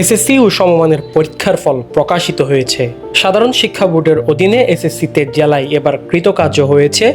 SSC ও সমমানের পরীক্ষার ফল প্রকাশিত হয়েছে। সাধারণ শিক্ষা বোর্ডের অধীনে এসএসসিতে জেলায় এবার কৃতকার্য হয়েছে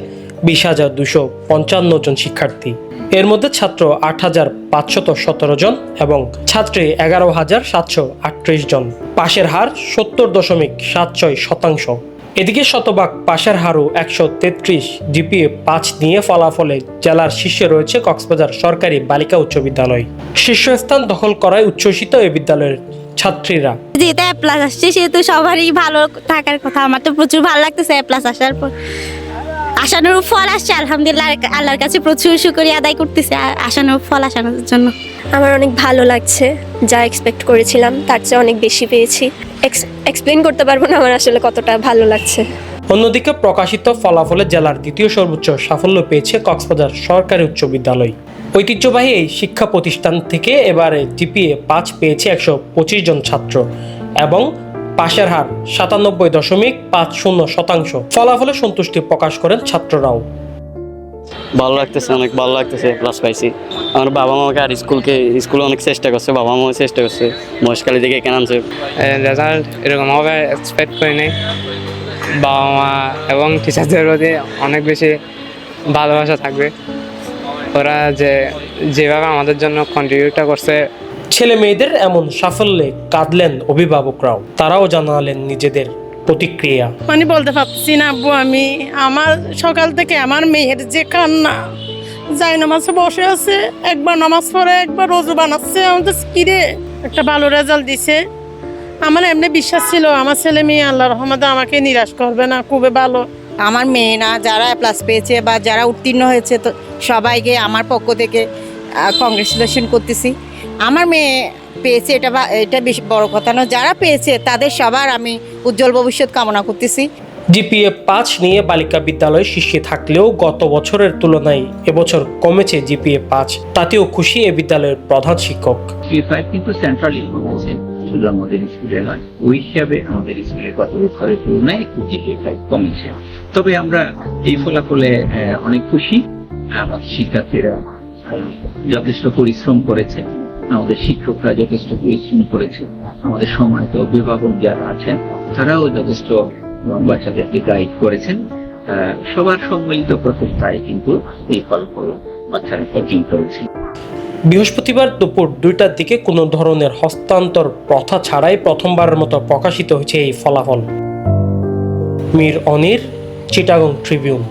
20,255 জন শিক্ষার্থী। এর মধ্যে ছাত্র 8,517 জন এবং ছাত্রী 11,738 জন। পাশের হার 70.76%। এদিকে শতভাগ পাশের হারও 133, জিপিএ 5 নিয়ে ফলাফলে জেলার শীর্ষে রয়েছে কক্সবাজার সরকারি বালিকা উচ্চ বিদ্যালয়। শীর্ষস্থান দখল করায় উচ্ছ্বসিত এই বিদ্যালয়ের ছাত্রীরা। যেটা এ প্লাস আসছে সেহেতু সবারই ভালো থাকার কথা। আমার তো প্রচুর ভালো লাগতেছে এ প্লাস আসার পর। আশানুরূপ ফল আসছে, আলহামদুলিল্লাহ। আল্লাহর কাছে প্রচুর শুকরিয়া আদায় করতেছি আশানুরূপ ফল আসানোর জন্য। আমার অনেক ভালো লাগছে, যা এক্সপেক্ট করেছিলাম তার চেয়ে অনেক বেশি পেয়েছি। এক্সপ্লেন করতে পারবো না আমার আসলে কতটা ভালো লাগছে। অন্যদিকে প্রকাশিত ফলাফলে জেলার দ্বিতীয় সর্বোচ্চ সাফল্য পেয়েছে কক্সবাজার সরকারি উচ্চ বিদ্যালয়। ঐতিহ্যবাহী এই শিক্ষা প্রতিষ্ঠান থেকে এবারে জিপিএ 5 পেয়েছে 125 জন ছাত্র এবং পাশের হার 97.50%। ফলাফলে সন্তুষ্টি প্রকাশ করেন ছাত্ররাও। ভালো লাগতেছে, অনেক ভালো লাগতেছে, প্লাস পাইছি। আমার বাবা মাকে আর স্কুলে অনেক চেষ্টা করছে, বাবা মাও চেষ্টা করছে, মহেশখালী থেকে কেন আনছে। রেজাল্ট এরকম হবে এক্সপেক্ট করিনি। বাবা মা এবং টিচারদের প্রতি অনেক বেশি ভালোবাসা থাকবে। ওরা যেভাবে আমাদের জন্য কন্ট্রিবিউটটা করছে। ছেলে মেয়েদের এমন সাফল্যে কাঁদলেন অভিভাবকরাও। তারাও জানালেন নিজেদের প্রতিক্রিয়া। বলতে পারছি না আব্বু, আমার সকাল থেকে আমার মেয়ের যে কান্না, যাই নামাজে বসে আছে, একবার নামাজ পড়ে একবার রোজু বানাচ্ছে। আমাদের কিরে একটা ভালো রেজাল্ট দিছে। আমার এমনি বিশ্বাস ছিল আমার ছেলে মেয়ে আল্লাহর রহমতে আমাকে নিরাশ করবে না, খুবই ভালো। আমার মেয়ে না, যারা প্লাস পেয়েছে বা যারা উত্তীর্ণ হয়েছে, তো সবাইকে আমার পক্ষ থেকে কংগ্রেচুলেশন করতেছি। আমার মেয়ে পেয়েছে, এটা বেশি বড় কথা না। যারা পেয়েছে তাদের সবার আমি উজ্জ্বল ভবিষ্যৎ কামনা করতেছি। জিপিএ 5 নিয়ে বালিকা বিদ্যালয় শীর্ষে থাকলেও গত বছরের তুলনায় এবছর কমেছে জিপিএ 5। তাতেও খুশি এ বিদ্যালয়ের প্রধান শিক্ষক। কিন্তু সেন্ট্রাল ইনফরমেশন শুধু আমাদের স্কুলে নয়, ওই হিসাবে আমাদের স্কুলের গত বছরের তুলনায় একটু জিপিএ 5 কমেছে। তবে আমরা এই ফলাফলে অনেক খুশি। আমাদের শিক্ষার্থীরা যথেষ্ট পরিশ্রম করেছে, আমাদের শিক্ষকরা যথেষ্ট পরিশ্রম করেছে, আমাদের সম্মানিত অভিভাবক যারা আছেন তারাও যথেষ্ট বাচ্চাদেরকে গাইড করেছেন। সবার সম্মিলিত প্রচেষ্টায় কিন্তু এই ফলাফল বাচ্চারা অর্জন করেছে। বৃহস্পতিবার দুপুর 2টার দিকে কোনো ধরনের হস্তান্তর প্রথা ছাড়াই প্রথমবারের মতো প্রকাশিত হয়েছে এই ফলাফল। মীর অনির, চিটাগং ট্রিবিউন।